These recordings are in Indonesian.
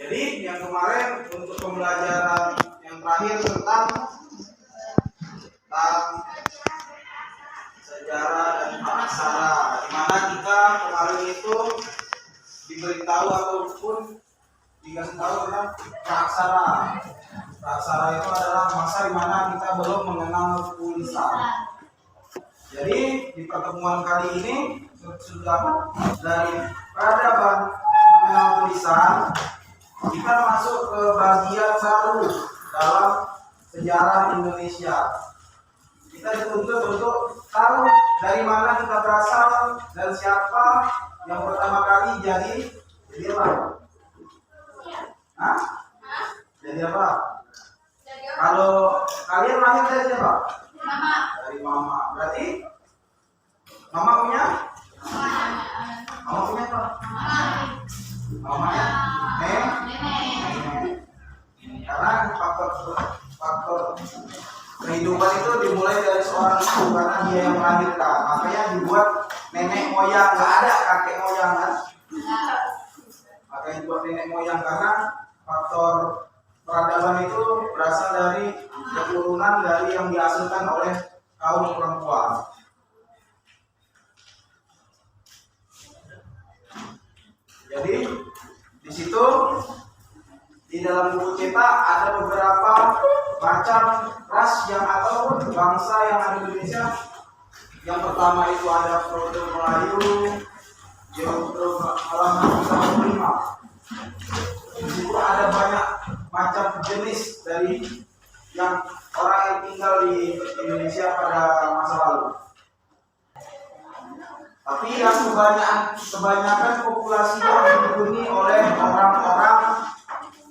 Jadi yang kemarin untuk pembelajaran yang terakhir tentang sejarah dan praksara, di mana kita kemarin itu diberitahu ataupun dikasih tahu tentang praksara. Praksara itu adalah masa di mana kita belum mengenal tulisan. Jadi di pertemuan kali ini sudah dari peradaban mengenal tulisan, kita masuk ke bagian baru dalam sejarah Indonesia. Kita dituntut untuk tahu dari mana kita berasal dan siapa yang pertama kali jadi apa? Hah? Jadi apa? Kalau kalian lahir dari siapa? Mama. Dari mama. Berarti mama punya? Mama punya apa? Mamanya? Nenek. Karena faktor kehidupan itu dimulai dari seorang ibu karena dia yang melahirkan. Makanya dibuat nenek moyang, nggak ada kakek moyang kan? Makanya dibuat nenek moyang karena faktor peradaban itu berasal dari keturunan dari yang dihasilkan oleh kaum perempuan. Jadi di situ di dalam buku cetak ada beberapa macam ras yang ataupun bangsa yang ada di Indonesia. Yang pertama itu ada Proto Melayu, Proto Melayu. Di situ ada banyak macam jenis dari yang orang yang tinggal di Indonesia pada masa lalu. Tapi yang kebanyakan populasinya dihuni oleh orang-orang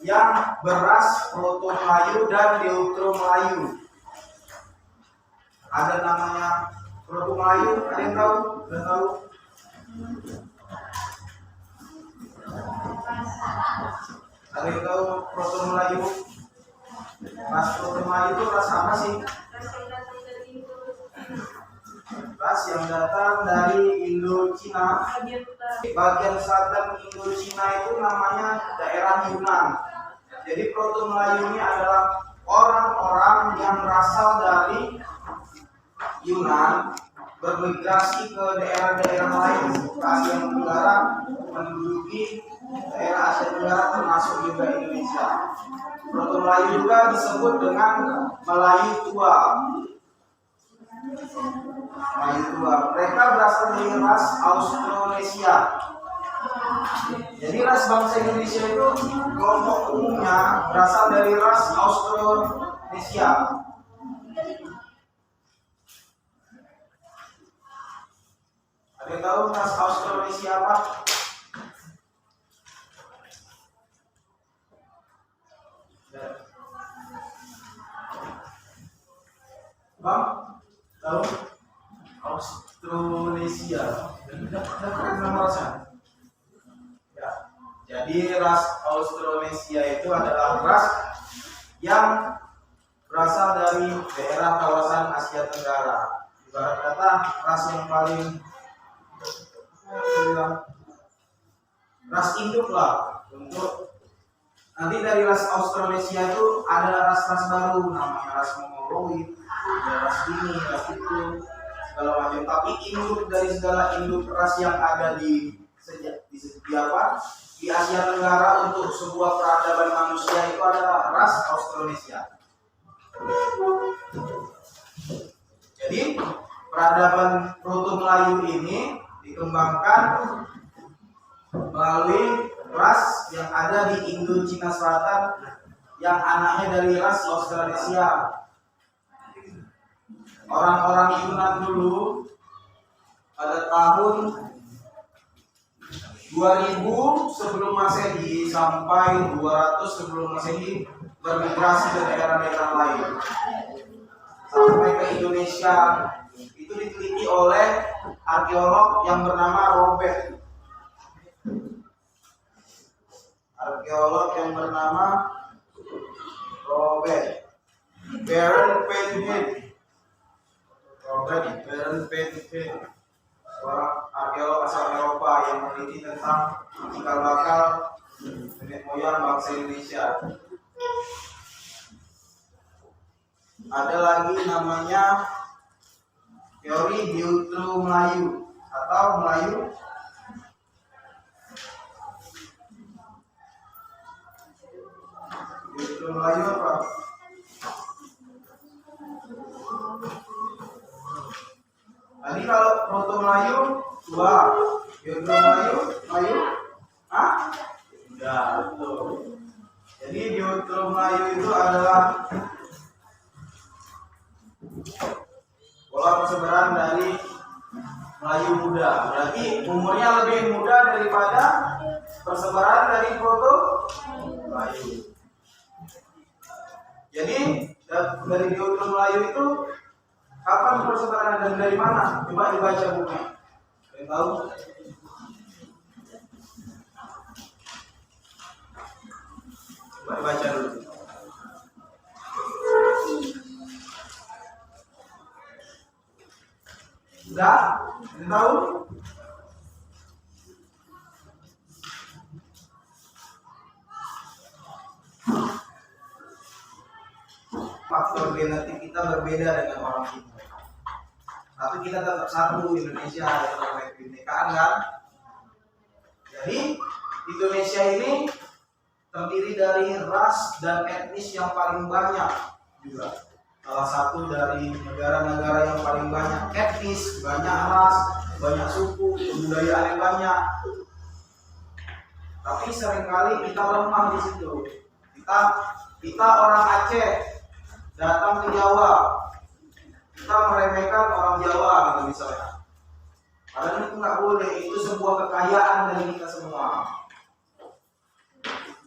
yang beras Proto Melayu dan Deutero Melayu. Ada namanya Proto Melayu, ada yang tahu? Ada tahu? Ada yang tahu Proto Melayu? Ras Proto Melayu itu ras apa sih? Ras yang datang dari Indo-Cina. Bagian selatan Indo-Cina itu namanya daerah Yunan. Jadi Proto Melayu ini adalah orang-orang yang berasal dari Yunan bermigrasi ke daerah-daerah lain ke Asia Tenggara, menduduki daerah Asia Tenggara termasuk juga Indonesia. Proto Melayu juga disebut dengan Melayu Tua. Melayu Tua. Mereka berasal dari ras Austronesia. Jadi ras bangsa Indonesia itu kelompok umumnya berasal dari ras Austronesia. Ada yang tahu ras Austronesia apa? Bang, tahu? Austronesia. Nama rasnya? Ya. Jadi ras Austronesia itu adalah ras yang berasal dari daerah kawasan Asia Tenggara. Ibarat kata ras yang paling ras induk lah. Untuk nanti dari ras Austronesia itu ada ras-ras baru namanya ras Mongoloid, ada ras ini, ras itu, segala macam. Tapi induk dari segala induk ras yang ada di Asia Tenggara untuk sebuah peradaban manusia itu adalah ras Austronesia. Jadi peradaban Proto Melayu ini dikembangkan melalui ras yang ada di Indo-Cina Selatan yang anaknya dari ras Austronesia. Orang-orang Yunan dulu pada tahun 2000 sebelum Masehi sampai 200 sebelum Masehi bermigrasi ke daerah-daerah lain sampai ke Indonesia. Itu diteliti oleh arkeolog yang bernama Robert. Arkeolog yang bernama Robert Baron-Penhill. Robert Baron-Penhill, seorang arkeolog arkeolog asal Eropa yang meneliti tentang cikal bakal nenek moyang bangsa Indonesia. Ada lagi namanya teori Deutero Melayu atau Melayu Deutero Melayu apa? Tadi kalau Proto Melayu dua, Deutero Melayu, udah betul. Jadi Deutero Melayu itu adalah pola persebaran dari Melayu muda. Berarti umurnya lebih muda daripada persebaran dari Proto Melayu. Jadi dari Deutero Melayu itu kapan persebaran dan dari mana? Coba dibaca bukunya. Kalian tahu? Coba dibaca dulu. Sudah? Kalian tahu? Faktor genetik kita berbeda dengan orang Timur. Tapi kita tetap satu, Indonesia adalah kebinekaan kan? Jadi Indonesia ini terdiri dari ras dan etnis yang paling banyak juga. Salah satu dari negara-negara yang paling banyak etnis, banyak ras, banyak suku, kebudayaan yang banyak. Tapi seringkali kita lemah di situ. Kita orang Aceh datang ke Jawa, kita meremehkan orang Jawa gitu misalnya. Padahal itu nggak boleh, itu sebuah kekayaan dari kita semua.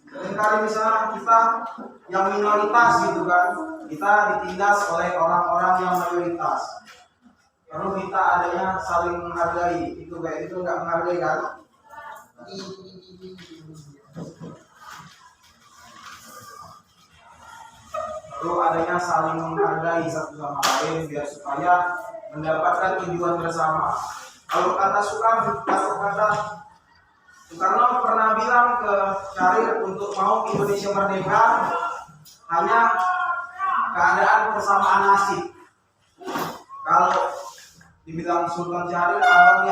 Seringkali misalnya kita yang minoritas gitu kan, kita ditindas oleh orang-orang yang mayoritas. Kalau kita adanya saling menghargai, itu kayak itu nggak menghargai kan? Perlu adanya saling menghargai satu sama lain biar supaya mendapatkan tujuan bersama. Kalau kata Soekarno pernah bilang ke Syahrir untuk mau Indonesia merdeka hanya keadaan persamaan nasib. Kalau dibilang Sultan Syahrir abang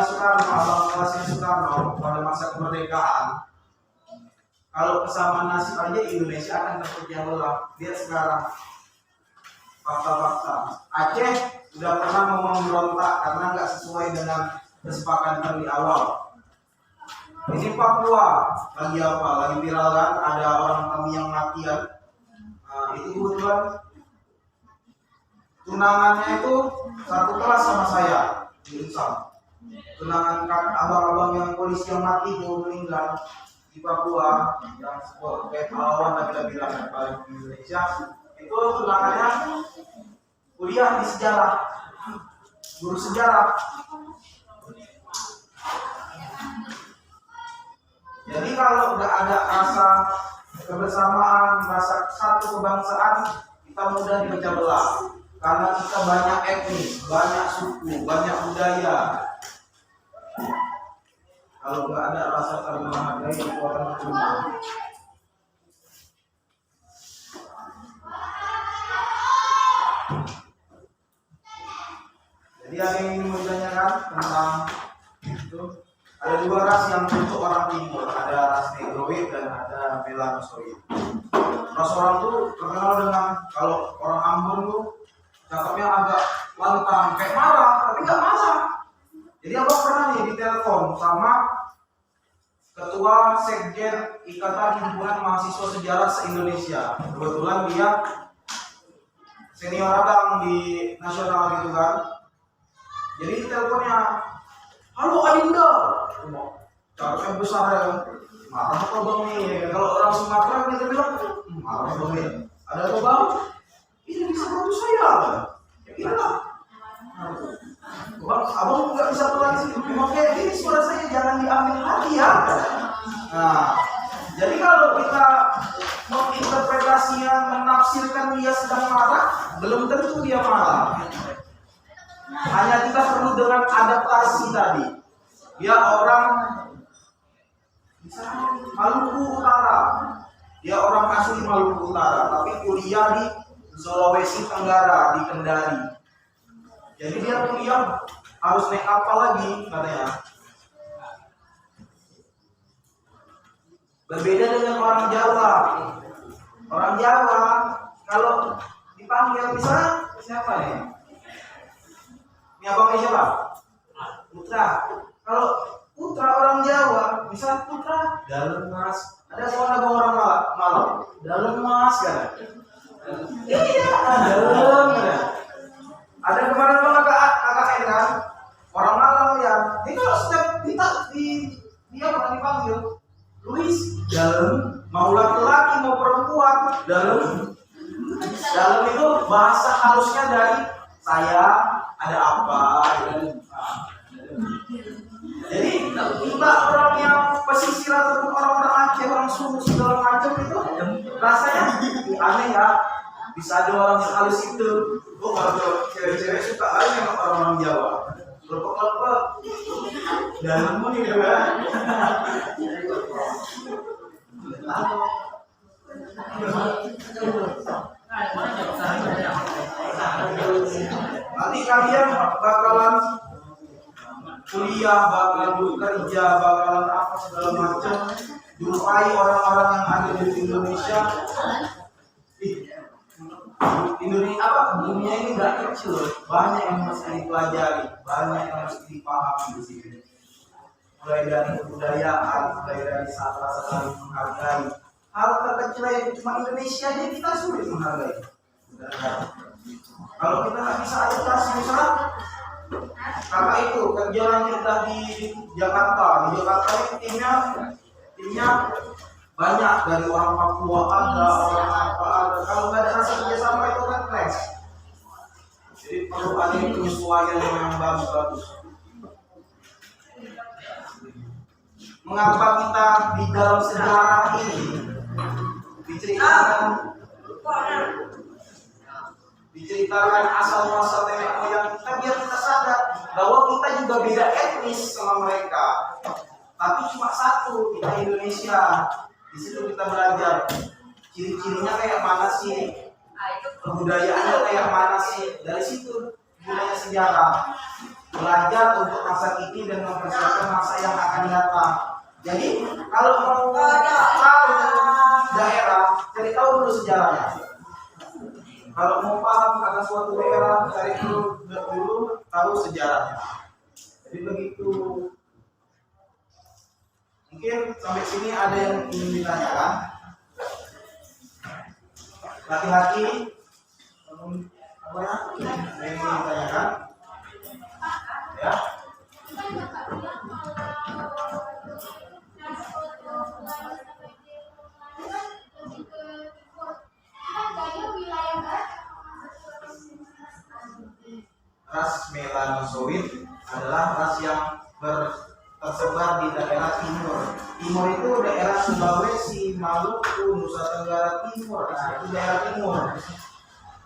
kelasnya Soekarno pada masa kemerdekaan. Kalau kesamaan nasib aja Indonesia akan terpecah belah. Lihat sekarang fakta-fakta. Aceh sudah pernah mau memberontak karena nggak sesuai dengan kesepakatan di awal. Ini Papua lagi apa? Lagi viral kan? Ada orang kami yang mati kan? Nah, itu kebetulan tunangannya itu satu kelas sama saya di Unsam. Tunangan abang-abang yang polisi yang mati mau meninggal di Papua yang kayak pahlawan lah kita bilang yang paling di Indonesia itu tunangannya kuliah di sejarah, guru sejarah. Jadi kalau nggak ada rasa kebersamaan, rasa satu kebangsaan, kita mudah dipecah belah karena kita banyak etnis, banyak suku, banyak budaya. Kalau nggak ada rasa saling menghargai, itu akan berubah. Jadi hari ini menanyakan tentang itu. Ada dua ras yang untuk orang Timur, ada ras Negroid dan ada Melanosoid. Ras orang tuh terkenal dengan kalau orang Ambon tuh cakapnya agak lantang, kayak marah, tapi nggak marah. Jadi abang pernah nih ditelepon sama Ketua Sekjen Ikatan Himpunan Mahasiswa Sejarah se-Indonesia. Kebetulan dia senior abang di nasional gitu kan. Jadi teleponnya, halo Adinda, cakapnya besar ya kan. Marah apa bang nih? Kalau orang Sumatera kita bilang, marah bang nih. Ada apa bang? Ini bisa bantu saya. Ya iyalah. Bang, abang nggak bisa pulang sih. Makanya ini suara saya jangan diambil hati ya. Nah, jadi kalau kita menginterpretasinya, menafsirkan dia sedang marah, belum tentu dia marah. Hanya kita perlu dengan adaptasi tadi. Dia orang misalnya Maluku Utara. Dia orang asli Maluku Utara, tapi kuliah di Sulawesi Tenggara di Kendari. Jadi dia kuliah harus naik kapal lagi katanya. Berbeda dengan orang Jawa. Orang Jawa kalau dipanggil misalnya siapa nih? Ini abangnya siapa? Putra. Kalau Putra orang Jawa, misalnya Putra dalam mas. Ada soalnya orang Malang, dalam mas kan? Iya, dalam kan? Ada kemarin tuh kakak Endra, orang Malang ya. Ini kalau setiap dia pernah dipanggil, Luis dalam, mau laki-laki mau perempuan dalam. Dalam itu bahasa halusnya dari saya ada apa. Jadi kita orang yang pesisir ataupun orang-orang Aceh, orang Sulu segala macam itu rasanya aneh ya. Bisa ada orang yang halus itu. Oh, kalau cewek-cewek suka aja sama orang-orang Jawa. Lepek-lepek. Dalammu nih juga. Nanti kalian bakalan kuliah, bakalan bekerja, bakalan apa segala macam, jumpai orang-orang yang ada di Indonesia. Indonesia apa? Dunia ini nggak kecil, banyak yang mesti dipelajari, banyak yang mesti dipahami di sini. Mulai dari kebudayaan, mulai dari saling menghargai. Hal terkecil yang cuma Indonesia aja kita sulit menghargai. Kalau kita nggak bisa adaptasi, misalnya karena itu kejuaraan kita di Jakarta. Di Jakarta ini timnya banyak, dari orang Papua ada, orang apa ada. Kalau nggak ada rasa kerjasama itu kan clash. Jadi perlu ada penyesuaian yang bagus-bagus. Mengapa kita di dalam sejarah ini diceritakan asal muasal nenek moyang kita, biar kita sadar bahwa kita juga beda etnis sama mereka, tapi cuma satu, kita Indonesia. Di situ kita belajar ciri-cirinya kayak mana sih, kebudayaannya kayak mana sih. Dari situ budaya sejarah, belajar untuk masa kini dan mempersiapkan masa yang akan datang. Jadi kalau mau tahu daerah, cari tahu dulu sejarahnya. Kalau mau paham akan suatu daerah, cari dulu tahu sejarahnya. Jadi begitu. Mungkin sampai sini ada yang ingin ditanyakan. Laki-laki, apa ya? Yang ingin ditanyakan? Ya. Ras Melanozoid adalah ras yang tersebar di daerah timur. Timur itu daerah Sulawesi, Maluku, Nusa Tenggara Timur. Nah, itu daerah timur.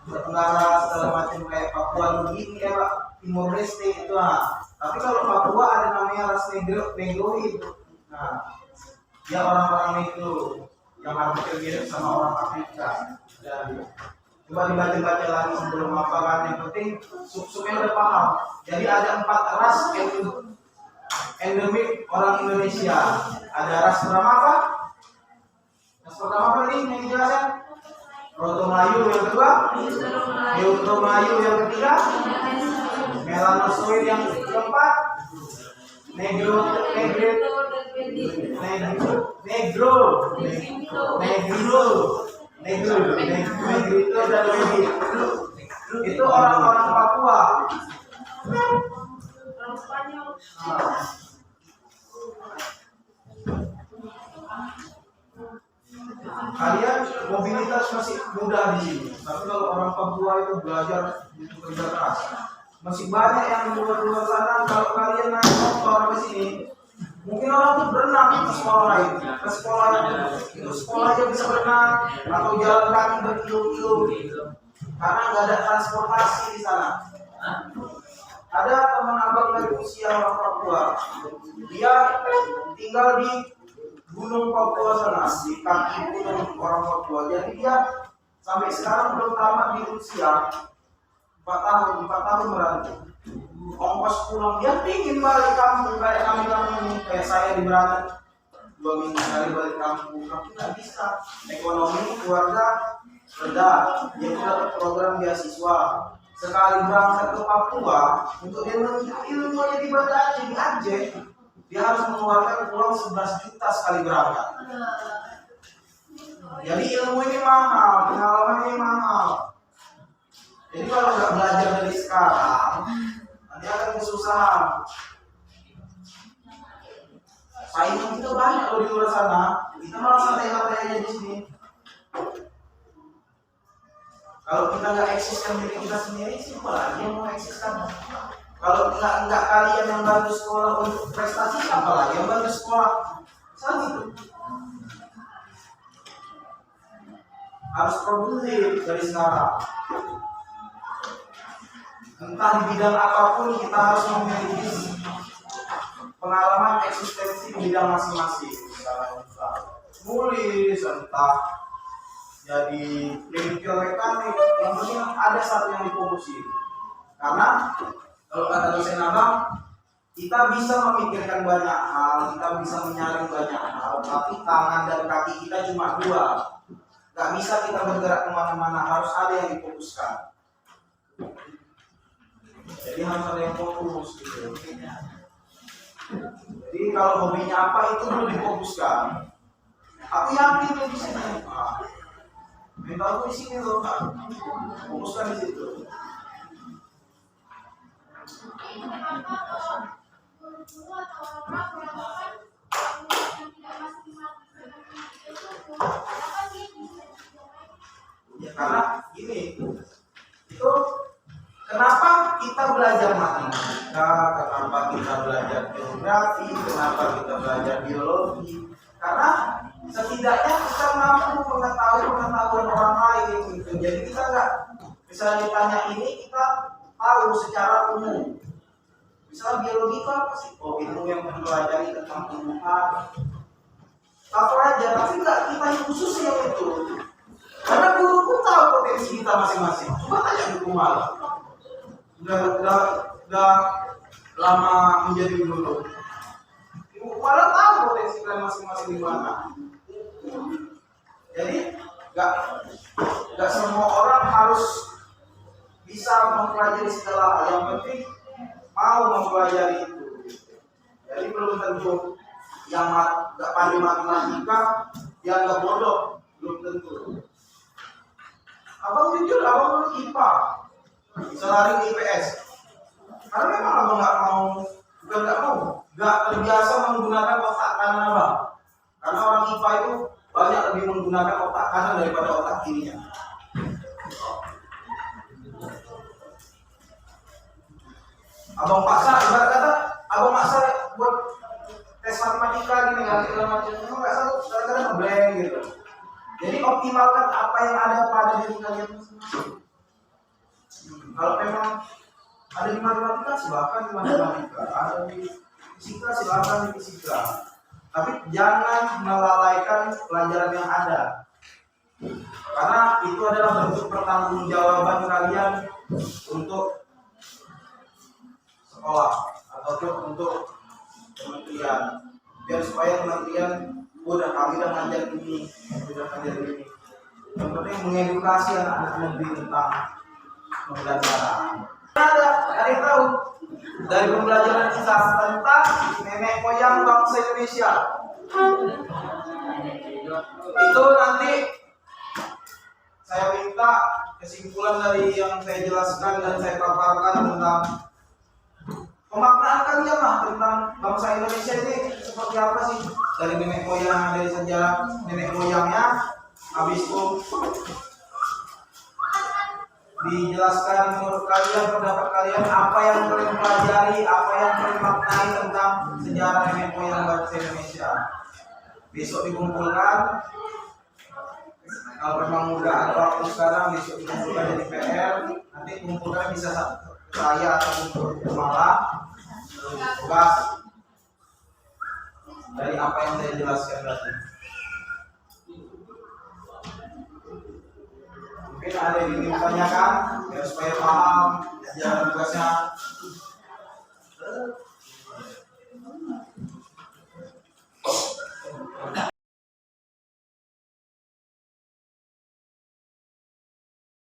Tenggara segala macam kayak Papua Nugini ya Pak, Timur Leste itu. Nah, tapi kalau Papua ada namanya ras Negroid. Nah, dia orang-orang Negro yang hampir mirip sama orang Afrika. Dan coba dibaca-baca lagi sebelum apa kan, yang penting sub-subnya udah paham. Jadi ada 4 ras endemik orang Indonesia. Ada ras pertama apa? Ras pertama apa nih yang dijelaskan? Proto Melayu. Yang kedua Neutro Melayu. Yang ketiga Melanozoid. Yang keempat Negro dan Negri. Itu orang-orang Papua. Kalian mobilitas masih mudah di sini, tapi kalau orang Papua itu belajar itu kerja keras. Masih banyak yang di luar sana. Kalau kalian naik motor ke sini, mungkin orang tuh berenang ke sekolah itu, sekolahnya bisa berenang atau jalan kaki berkilo-kilo, karena nggak ada transportasi di sana. Ada teman abang dari usia orang Papua Papua. Dia tinggal di Gunung Papua sana, di kaki gunung orang Papua. Jadi dia sampai sekarang belum tamat di Rusia. 4 tahun merantau. Ongkos pulang dia pingin balik kampung kayak kami ini, kayak saya di Berangan 2 minggu sekali balik kampung, tapi nggak bisa. Ekonomi keluarga rendah, dia dapat program beasiswa. Sekali berangkat ke Papua untuk dia menuntut ilmunya di Banda Aceh, di Aceh, dia harus mengeluarkan uang 11 juta sekali berangkat. Jadi ilmu ini mahal, pengalaman ini mahal. Jadi kalau nggak belajar dari sekarang, nanti akan kesusahan. Saingan kita banyak loh di luar sana, kita malah santai-santai aja di sini. Kalau kita nggak eksiskan diri kita sendiri, siapa lagi yang mau eksiskan? Kalau nggak kalian yang bantu sekolah untuk prestasi, siapa lagi yang bantu sekolah? Saat itu harus produktif dari sekarang. Entah di bidang apapun, kita harus memiliki pengalaman eksistensi di bidang masing-masing. Misalnya nulis, entah jadi bengkel mekanik, yang penting ada satu yang difokusin. Karena kalau kata dosen abang, kita bisa memikirkan banyak hal, kita bisa menyaring banyak hal, tapi tangan dan kaki kita cuma 2. Gak bisa kita bergerak kemana-mana, harus ada yang difokuskan. Jadi harus ada yang fokus gitu. Jadi kalau hobinya apa itu perlu difokuskan. Aku yakin di sini. Mentalku di sini loh, Kak. Fokuskan di situ. Ya karena gini, itu kenapa kita belajar matematika, kenapa kita belajar geografi, kenapa kita belajar biologi? Karena setidaknya kita mampu mengetahui pengetahuan orang lain gitu. Jadi kita nggak misalnya ditanya ini, kita tahu secara umum. Misalnya biologi itu apa sih? Oh, ilmu yang mempelajari tentang tumbuhan. Tahu aja, tapi nggak kita yang khusus yang itu. Karena guru pun tahu potensi kita masing-masing. Coba tanya guru malah. Udah lama menjadi guru. Ibu malah tahu potensi kalian masing-masing di mana. Jadi nggak semua orang harus bisa mempelajari segala hal. Yang penting mau mempelajari itu. Jadi belum tentu yang nggak pandai matematika dia nggak bodoh, belum tentu. Abang jujur, abang dulu IPA, bisa lari ke IPS. Karena memang abang nggak terbiasa menggunakan otak kanan abang. Karena orang IPA itu banyak lebih menggunakan otak kanan daripada otak kirinya. Abang paksa, ibarat kata, abang maksa buat tes matematika gini kan, segala macam, itu nggak sanggup, kadang-kadang ngeblank gitu. Jadi optimalkan apa yang ada pada diri kalian masing-masing. Kalau memang ada di matematika, silakan di matematika. Ada di fisika, silakan di fisika. Tapi jangan melalaikan pelajaran yang ada. Karena itu adalah bentuk pertanggungjawaban kalian untuk sekolah ataupun untuk kementerian. Biar supaya kementerian udah kami udah ngajar ini, udah ngajar ini. Yang penting mengedukasi anak-anak negeri tentang pembelajaran. Ada yang tahu dari pembelajaran kita tentang nenek moyang bangsa Indonesia. Itu nanti saya minta kesimpulan dari yang saya jelaskan dan saya paparkan tentang pemaknaan kalian lah tentang bangsa Indonesia ini seperti apa sih, dari nenek moyang, dari sejarah nenek moyangnya. Habis itu dijelaskan menurut kalian, pendapat kalian, apa yang kalian pelajari, apa yang kalian maknai tentang sejarah nenek moyang bangsa Indonesia. Besok dikumpulkan. Kalau memang udah ada waktu sekarang, besok dikumpulkan jadi PR. Nanti kumpulkan bisa saya ataupun malam. tugas dari apa yang saya jelaskan tadi. Mungkin ada yang ingin ditanyakan, biar supaya paham ajaran tugasnya.